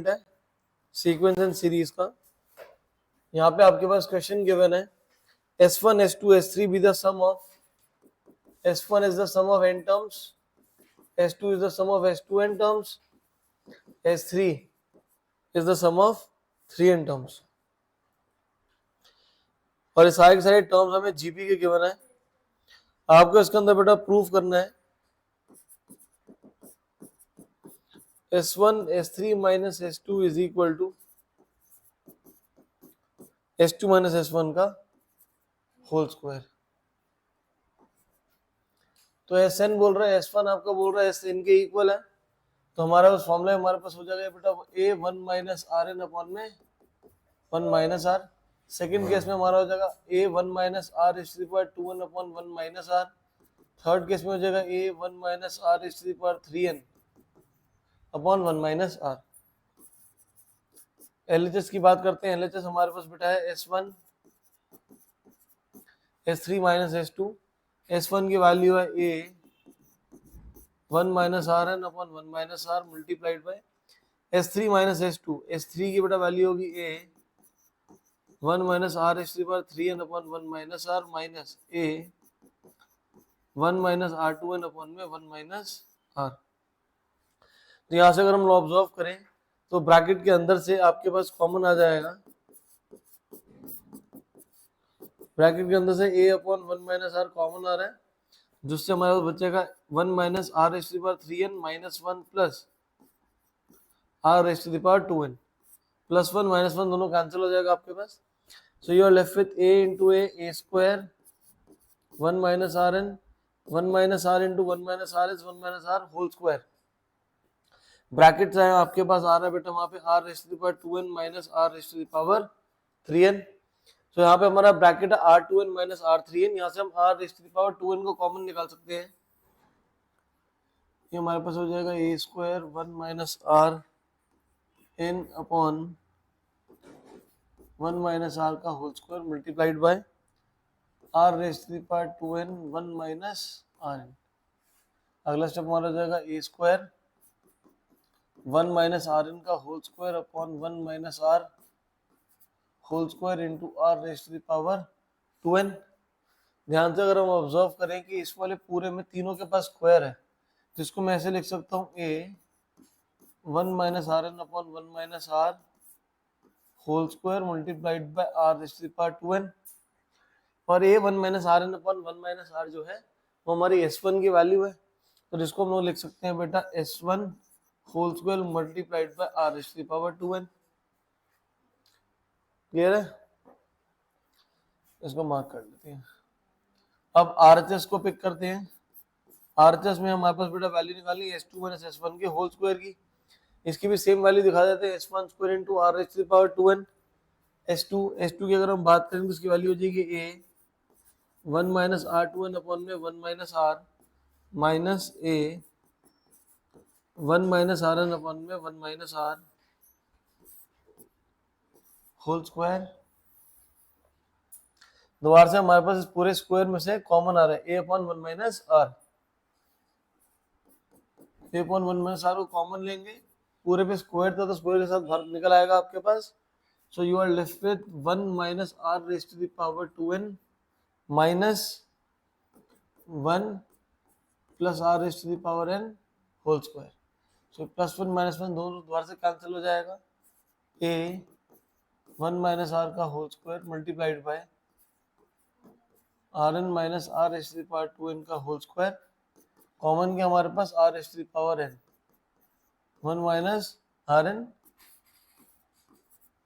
है sequence and series का। यहाँ पे आपके पास क्वेश्चन गिवन है S1 S2 S3 be the sum of S1 is the sum of n terms, S2 is the sum of S2 n terms, S3 is the sum of 3n terms। और ये सारे के सारे terms हमें GP के given है। आपको इसके अंदर बेटा प्रूफ करना है S1 S3 minus S2 is equal to S2 minus S1 का होल स्क्वायर। तो Sn बोल रहा है S1 आपका बोल रहा है Sn के इक्वल है, तो हमारा उस फॉर्मूला हमारे पास हो जाएगा बेटा A1 minus are N upon में 1 माइनस आर। सेकेंड केस में हमारा हो जाएगा A1 माइनस आर इस पर 2n upon 1 minus R. Third case में हो जाएगा A1 माइनस आर इस पर 3n upon 1 minus are. LHS की बात करते हैं। एलएचएस हमारे पास बेटा है S1 S3 minus S2। S1 की वैल्यू है A 1 minus are N upon 1 minus R multiplied by S3 minus S2। S3 की बेटा वैल्यू होगी A 1 माइनस आर इस पर 3n upon 1 minus R minus A 1 minus R2n upon में 1 minus are. तो यहाँ से अगर हम ऑब्जर्व करें तो ब्रैकेट के अंदर से आपके पास कॉमन आ जाएगा, ब्रैकेट के अंदर से A upon 1 minus r common आ रहा है, जिससे हमारे पास बचेगा 1 minus R S to power 3n minus 1 plus r S to power 2n plus 1 minus 1 दोनों कैंसिल हो जाएगा आपके पास। So you are left with a into a square 1 minus are n 1 minus r into 1 minus are is 1 minus are whole square. Bracket है आपके पास आ रहा है बेटा वहां पे R raise to the power 2n minus R raise to the power 3n। तो यहाँ पे हमारा ब्रैकेट है r2n माइनस r3n। यहाँ से हम r raise to the power 2n को कॉमन निकाल सकते हैं। ये हमारे पास हो जाएगा a square 1 minus R n upon 1 minus R का whole square multiplied by r raise to the power 2n 1 minus r n। अगला स्टेप हमारा हो जाएगा a square 1 minus are N का whole square upon 1 minus are whole square into R raise to the power 2n। ध्यान से अगर हम observe करें कि इस वाले पूरे में तीनों के पास स्क्वायर है, तो इसको मैं ऐसे लिख सकता हूँ a 1 minus are N upon 1 minus are whole square multiplied by R raise to the power 2n। और a 1 minus are N upon 1 minus R जो है वो हमारी S1 की वैल्यू है, तो जिसको हम लोग लिख सकते हैं बेटा S1 whole square multiplied by R raise to the power 2n। Clear है? इसको मार्क कर लेते हैं। अब आरएचएस को पिक करते हैं। आरएचएस में हमारे पास बेटा वैल्यू निकाली S2 माइनस S1 के होल स्क्वायर की। इसकी भी सेम वैल्यू दिखा देते हैं S1 square into R raise to the power 2n। S2 की अगर हम बात करें तो इसकी वैल्यू हो जाएगी a 1 माइनस r2n अपॉन में 1 minus r minus a 1 minus are N upon में 1 माइनस आर होल स्क्वायर। दोबारा से हमारे पास इस पूरे स्क्वायर में से कॉमन आ रहा है a upon 1 minus R. a upon 1 minus R को कॉमन लेंगे, पूरे पे स्क्वायर था तो स्क्वायर के साथ भाग निकल आएगा आपके पास। So you are left with 1 minus R raise to the power 2n minus 1 plus R raise to the power n whole square. So plus 1 minus 1 दोनों दोबारा से कैंसिल हो जाएगा। a 1 माइनस आर का whole square multiplied by R N minus R S to the power 2n का whole square. Common के हमारे पास R S to the power n 1 minus are N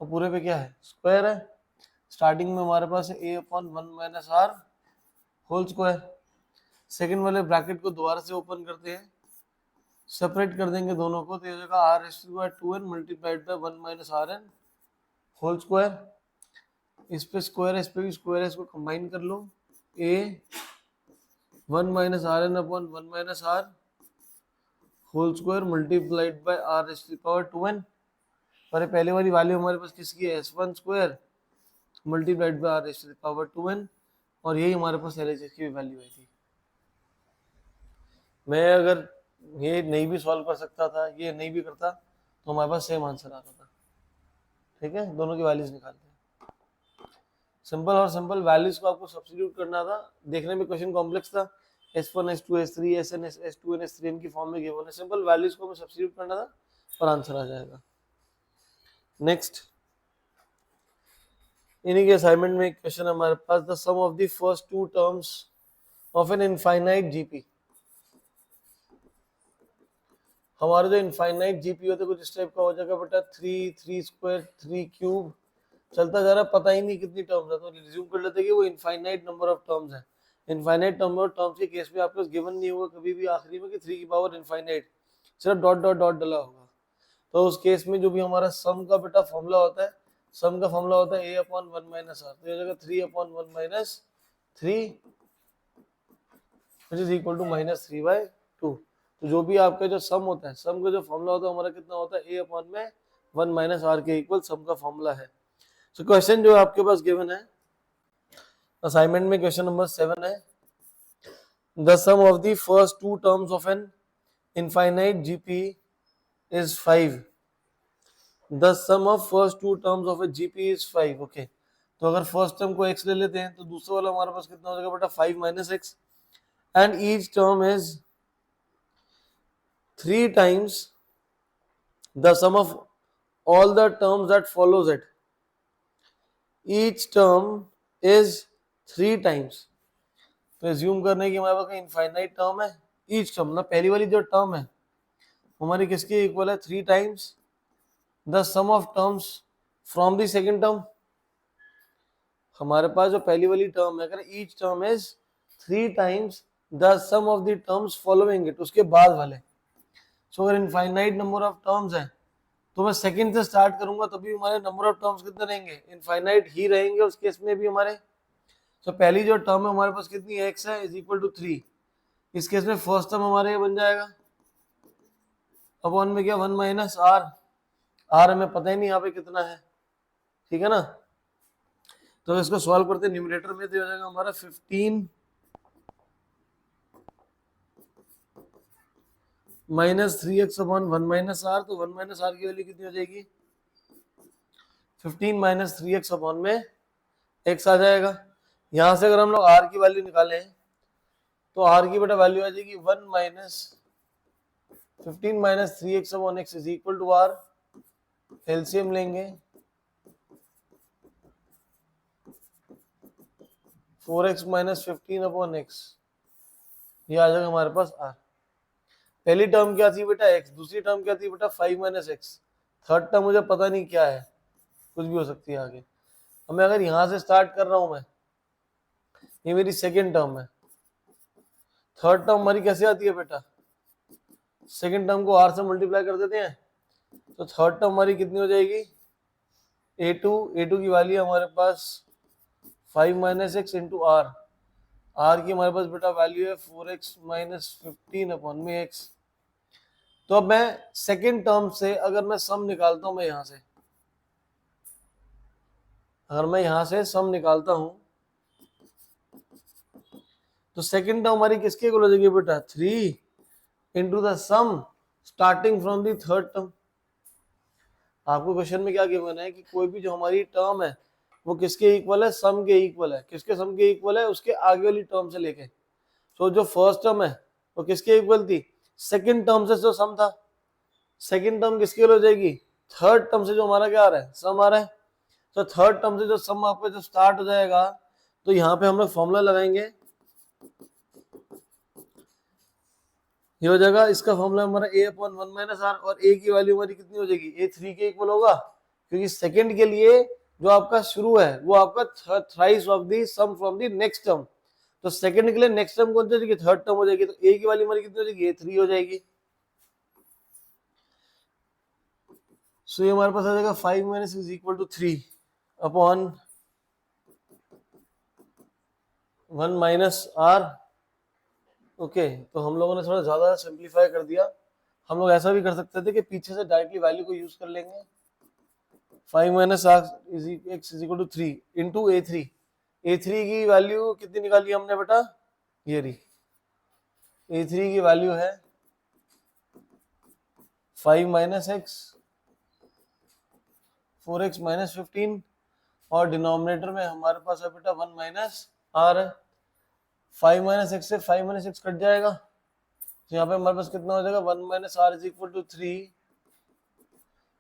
और पूरे पे क्या है स्क्वायर है। स्टार्टिंग में हमारे पास a upon 1 minus are whole square. Second वाले ब्रैकेट को दोबारा से ओपन करते हैं, सेपरेट कर देंगे दोनों को, तो ये होगा R S to the power 2n multiplied by 1 minus are N whole square. इस पे स्क्वायर है, इस पे भी स्क्वायर है, इसको कंबाइन कर लो a 1 minus are N upon 1 minus are whole square multiplied by R raise to the power 2n। और पहले वाली वैल्यू हमारे पास किसकी है S1 square multiplied by R raise to the power 2n, और यही हमारे पास एलएचएस की वैल्यू आई थी। मैं अगर ये नहीं भी सॉल्व कर सकता था, ये नहीं भी करता, तो हमारे पास सेम आंसर आ रहा था। ठीक है, दोनों की वैल्यूज निकालते हैं। सिंपल और सिंपल वैल्यूज को आपको सब्स्टिट्यूट करना था। देखने में क्वेश्चन कॉम्प्लेक्स था, S1 S2 S3 SN S2 and S3 की फॉर्म में गिवन है। सिंपल वैल्यूज को हमें सब्स्टिट्यूट करना था और आंसर आ जाएगा। नेक्स्ट, इन्हीं के असाइनमेंट में एक क्वेश्चन हमारे पास, the sum of the first two terms of an infinite GP. हमारा जो इनफाइनाइट जीपी होता है कुछ इस टाइप का हो जाएगा बेटा, 3 स्क्वायर 3 क्यूब चलता जा रहा है, पता ही नहीं कितनी टर्म्स है, तो रिज्यूम कर लेते हैं कि वो इनफाइनाइट नंबर ऑफ टर्म्स है। इनफाइनाइट नंबर ऑफ टर्म्स के केस में आपको गिवन नहीं होगा कभी भी आखिरी में कि 3 की पावर इनफाइनाइट, सिर्फ डॉट डॉट डॉट डला होगा। तो उस केस में जो भी हमारा सम का बेटा फॉर्मूला होता है, सम का फॉर्मूला होता है a/1 माइनस आर, तो ये हो जाएगा 3/1 minus 3 which is equal to -3/2। तो जो भी आपका जो सम होता है, सम का जो फॉर्मूला होता है हमारा कितना होता है, a/1 माइनस आर के इक्वल सम का फॉर्मूला है। सो क्वेश्चन जो आपके पास गिवन है असाइनमेंट में, क्वेश्चन नंबर 7 है, the sum of the first two terms of an infinite GP is 5. The sum of first two terms of a GP is 5. Okay. तो अगर फर्स्ट टर्म को x ले लेते हैं तो दूसरा वाला हमारे पास कितना हो जाएगा बेटा, 5 minus X, and each term is 3 times the sum of all the terms that follows it. Each term is 3 times. तो एज्यूम करने की हमारे पास इनफाइनाइट टर्म है, ईच टर्म ना पहली वाली जो टर्म है हमारी किसके इक्वल है, 3 times the sum of terms from the second term. हमारे पास जो पहली वाली टर्म है, अगर each term is 3 times the sum of the terms following it, उसके बाद वाले। सो अगर इनफाइनाइट नंबर ऑफ टर्म्स है तो मैं सेकंड से स्टार्ट करूंगा तभी हमारे नंबर ऑफ टर्म्स कितने रहेंगे, इनफाइनाइट ही रहेंगे उस केस में भी हमारे। तो पहली जो टर्म है हमारे पास कितनी है, x है, इज इक्वल टू 3। इस केस में फर्स्ट टर्म हमारे बन जाएगा अपॉन में क्या, 1 माइनस आर। आर हमें पता ही नहीं यहाँ पे कितना है, ठीक है ना। तो इसको सॉल्व करते हैं, न्यूमरेटर में तो हो जाएगा हमारा 15 minus 3x upon 1 minus are. तो 1 माइनस आर की वैल्यू कितनी हो जाएगी, 15 माइनस 3x अपॉन में x आ जाएगा। यहां से अगर हम लोग r की वैल्यू निकालें तो r की बेटा वैल्यू आ जाएगी 1 minus 15 minus 3x upon x is equal to r। LCM लेंगे 4x माइनस 15 अपॉन x, ये आ जाएगा हमारे पास r। पहली टर्म क्या थी बेटा x, दूसरी टर्म क्या थी बेटा 5 माइनस एक्स, थर्ड टर्म मुझे पता नहीं क्या है, कुछ भी हो सकती है आगे। अब मैं अगर यहां से स्टार्ट कर रहा हूं, मैं ये मेरी सेकेंड टर्म है, थर्ड टर्म हमारी कैसे आती है बेटा, सेकेंड टर्म को r से मल्टीप्लाई कर देते हैं, तो थर्ड टर्म हमारी कितनी हो जाएगी, a2 की वैल्यू हमारे पास 5 minus X into R. R की हमारे पास बेटा वैल्यू है 4x माइनस 15 अपॉन में x। तो अब मैं सेकेंड टर्म से अगर मैं सम निकालता हूं, मैं यहां से अगर मैं यहां से सम निकालता हूं तो सेकेंड टर्म हमारी किसके इक्वल हो जाएगी बेटा, 3 into the sum starting from the third term. आपको क्वेश्चन में क्या गिवन है कि कोई भी जो हमारी टर्म है वो किसके इक्वल है, सम के इक्वल है। किसके सम के इक्वल है, उसके आगे वाली टर्म से लेके। तो जो फर्स्ट टर्म है वो किसके इक्वल थी, सेकंड टर्म से जो सम था। सेकंड टर्म किसके इक्वल हो जाएगी, थर्ड टर्म से जो हमारा क्या आ रहा है, सम आ रहा है। तो थर्ड टर्म से जो सम आपका जो स्टार्ट हो जाएगा, तो यहाँ पे हम लोग फॉर्मूला लगाएंगे, ये हो जाएगा इसका फॉर्मूला हमारा a/1 माइनस आर, और a की वैल्यू हमारी कितनी हो जाएगी, a 3 के इक्वल होगा, क्योंकि सेकंड के लिए जो आपका शुरू है वो आपका thrice of the sum from the next term. तो सेकंड के लिए नेक्स्ट टर्म कौन सी हो जाएगी, थर्ड टर्म हो जाएगी। तो a की वैल्यू हमारी कितनी हो जाएगी, a 3 हो जाएगी। सो ये हमारे पास आ जाएगा 5 minus is equal to 3 upon 1 minus R. Okay, तो हम लोगों ने थोड़ा ज्यादा सिंप्लीफाई कर दिया। हम लोग ऐसा भी कर सकते थे कि पीछे से डायरेक्टली वैल्यू को यूज कर लेंगे, 5 minus X is equal to 3 into a3। a3 की वैल्यू कितनी निकाली हमने बेटा, ये रही, a3 की वैल्यू है 5 माइनस एक्स 4x माइनस 15 और डिनोमिनेटर में हमारे पास है बेटा 1 माइनस आर है। 5 माइनस एक्स से 5 माइनस एक्स कट जाएगा, तो यहाँ पे हमारे पास कितना हो जाएगा 1 minus are is equal to 3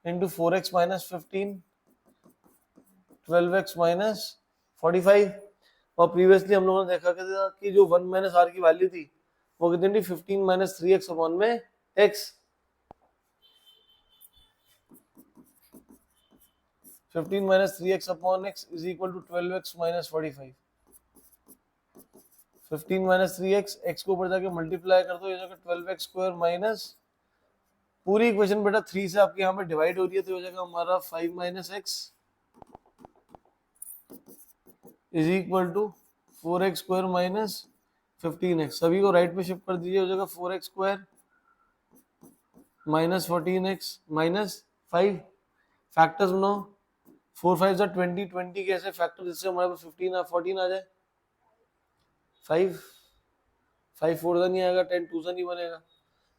into 4x minus 15 12x minus 45। और प्रीवियसली हम लोगों ने देखा कि जो 1 माइनस आर की वैल्यू थी वो कितनी थी 15 माइनस 3x अपॉन में x। 15 minus 3x upon x is equal to 12x minus 45। 15 minus 3x x को ऊपर जाके मल्टीप्लाई कर दो, ये जाएगा 12x स्क्वायर माइनस पूरी इक्वेशन बेटा 3 से आपके यहाँ पे डिवाइड हो रही है, तो हो जाएगा हमारा 5 minus X is equal to 4x square minus 15x। सभी को राइट पे शिफ्ट कर दीजिए, हो जाएगा 4x square minus 14x minus 5। Factors बनाओ, 4 5 जा 20, 20 कैसे फैक्टर जिससे हमारे पास 15 14 आ जाए। 5 5 4 जा नहीं आएगा, 10 2 जा नहीं बनेगा।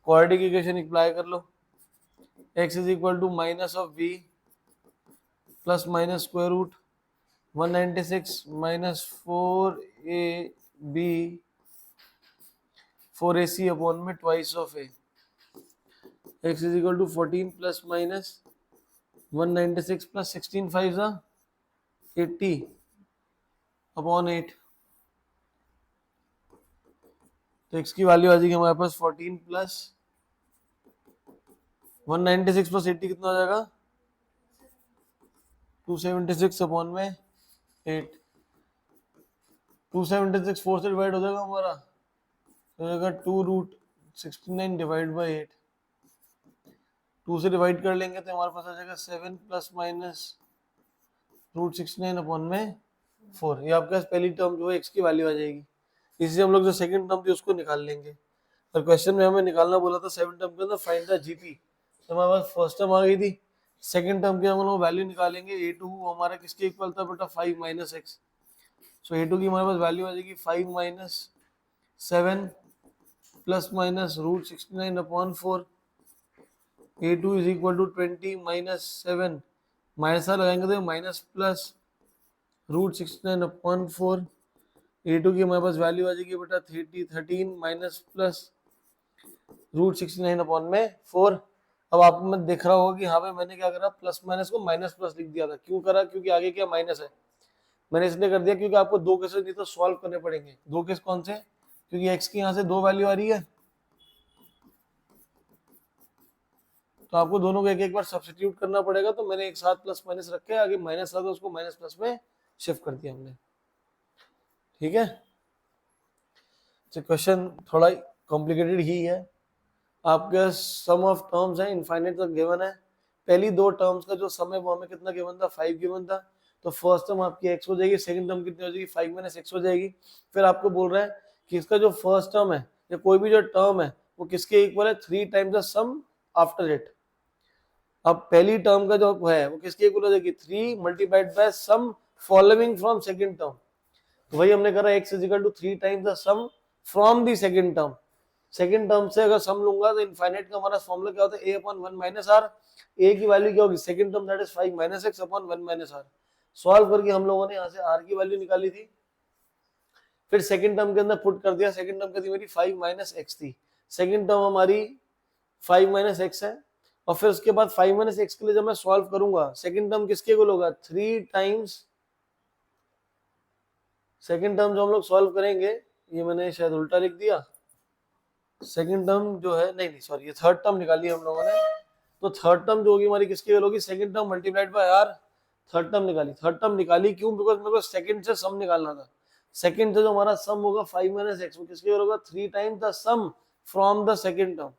क्वाड्रेटिक इक्वेशन अप्लाई कर लो, x is equal to minus of v plus minus square root 196 minus 4ab 4ac upon में twice of a। x is equal to 14 plus minus 196 plus 16 5 जा 80 अपॉन 8। तो x की वैल्यू आ जाएगी हमारे पास 14 plus 196 plus 80 कितना हो जाएगा 276 अपॉन में 8। 276 4 से डिवाइड हो जाएगा हमारा, तो हो जाएगा 2 रूट 69 डिवाइड बाई 8। 2 से डिवाइड कर लेंगे तो हमारे पास आ जाएगा 7 प्लस माइनस रूट 69 अपॉन में 4। ये आपके पास पहली टर्म जो है x की वैल्यू आ जाएगी। इसी हम लोग जो सेकंड टर्म थी उसको निकाल लेंगे। और क्वेश्चन में हमें निकालना बोला था 7 टर्म के अंदर फाइंड द जीपी, तो हमारे पास फर्स्ट टर्म आ गई थी। सेकंड टर्म की हम लोग वैल्यू निकालेंगे, a2 हमारा किसके इक्वल था बेटा 5 माइनस एक्स। सो a2 की हमारे पास वैल्यू आ जाएगी 5 minus 7 plus minus root 69 upon 4। a2 is equal to 20 minus 7 minus लगाएंगे तो minus plus root 69 upon 4। a2 की हमारे पास वैल्यू आ जाएगी बेटा 13 माइनस प्लस रूट 69 अपॉन में 4। अब आपको मैं देख रहा होगा कि यहाँ पे मैंने क्या करा, प्लस माइनस को माइनस प्लस लिख दिया था। क्यों करा, क्योंकि आगे क्या माइनस है। मैंने इसलिए कर दिया क्योंकि आपको दो केसेस नहीं तो सॉल्व करने पड़ेंगे। दो केस कौन से, क्योंकि x की यहाँ से दो वैल्यू आ रही है, तो आपको दोनों को एक एक बार सब्स्टिट्यूट करना पड़ेगा। तो मैंने एक साथ प्लस माइनस रख के आगे माइनस था तो उसको माइनस प्लस में शिफ्ट कर दिया हमने। ठीक है, क्वेश्चन थोड़ा कॉम्प्लिकेटेड ही है। आपके सम ऑफ टर्म्स है इनफाइनाइट तक गिवन है। पहली दो टर्म्स का जो सम है वो हमें कितना गिवन था 5 गिवन था। तो फर्स्ट टर्म आपकी x हो जाएगी, सेकंड टर्म कितनी हो जाएगी 5 माइनस x हो जाएगी। फिर आपको बोल रहा है कि इसका जो फर्स्ट टर्म है या कोई भी जो टर्म है वो किसके इक्वल है 3 times the sum after it. अब पहली टर्म का जो है वो किसके इक्वल हो जाएगी 3 multiplied by sum following from second term. तो वही हमने करा x is equal to 3 times the sum from the second term. सेकंड टर्म से अगर सम लूंगा तो इनफाइनाइट का हमारा फॉर्मूला क्या होता है a upon 1 minus r। a की वैल्यू क्या होगी second term that is 5 minus x upon 1 minus r। Solve करके हम लोगों ने यहाँ से r की वैल्यू निकाली थी, फिर सेकंड टर्म के अंदर पुट कर दिया। सेकंड टर्म कितनी मेरी 5 माइनस x थी, सेकंड टर्म हमारी 5 माइनस x है। और फिर उसके बाद 5 माइनस x के लिए जब मैं सॉल्व करूंगा सेकंड टर्म किसके इक्वल होगा 3 टाइम्स। सेकंड टर्म जो हम लोग सॉल्व करेंगे, ये मैंने शायद उल्टा लिख दिया। सेकंड टर्म जो है नहीं सॉरी ये थर्ड टर्म निकाली हम लोगों ने। तो थर्ड टर्म जो होगी हमारी किसकी वैल्यू होगी second term multiplied by r। Third term निकाली, थर्ड टर्म निकाली क्यों, बिकॉज मेरे को सेकंड से सम निकालना था। सेकंड से जो हमारा सम होगा 5 माइनस एक्स वो किसकी वैल्यू होगा 3 times the sum from the second term.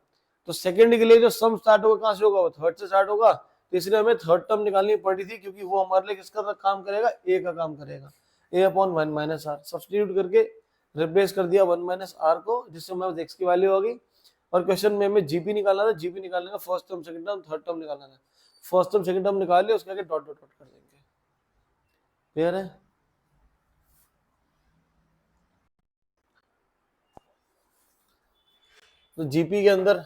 तो सेकंड के लिए जो सम स्टार्ट होगा कहां से होगा, वो थर्ड से स्टार्ट होगा। तो इसलिए हमें थर्ड टर्म निकालनी पड़ी थी क्योंकि वो हमारे लिए किसका काम करेगा a का काम करेगा। a upon 1 minus r substitute करके रिप्लेस कर दिया 1 माइनस r को, जिससे हमारे पास x की वैल्यू होगी। और क्वेश्चन में हमें जीपी निकालना था, जीपी निकालने का फर्स्ट टर्म सेकंड टर्म थर्ड टर्म निकालना था। फर्स्ट टर्म सेकंड टर्म निकाल लिया, उसके आगे डॉट डॉट डॉट कर देंगे। क्लियर है। तो जीपी के अंदर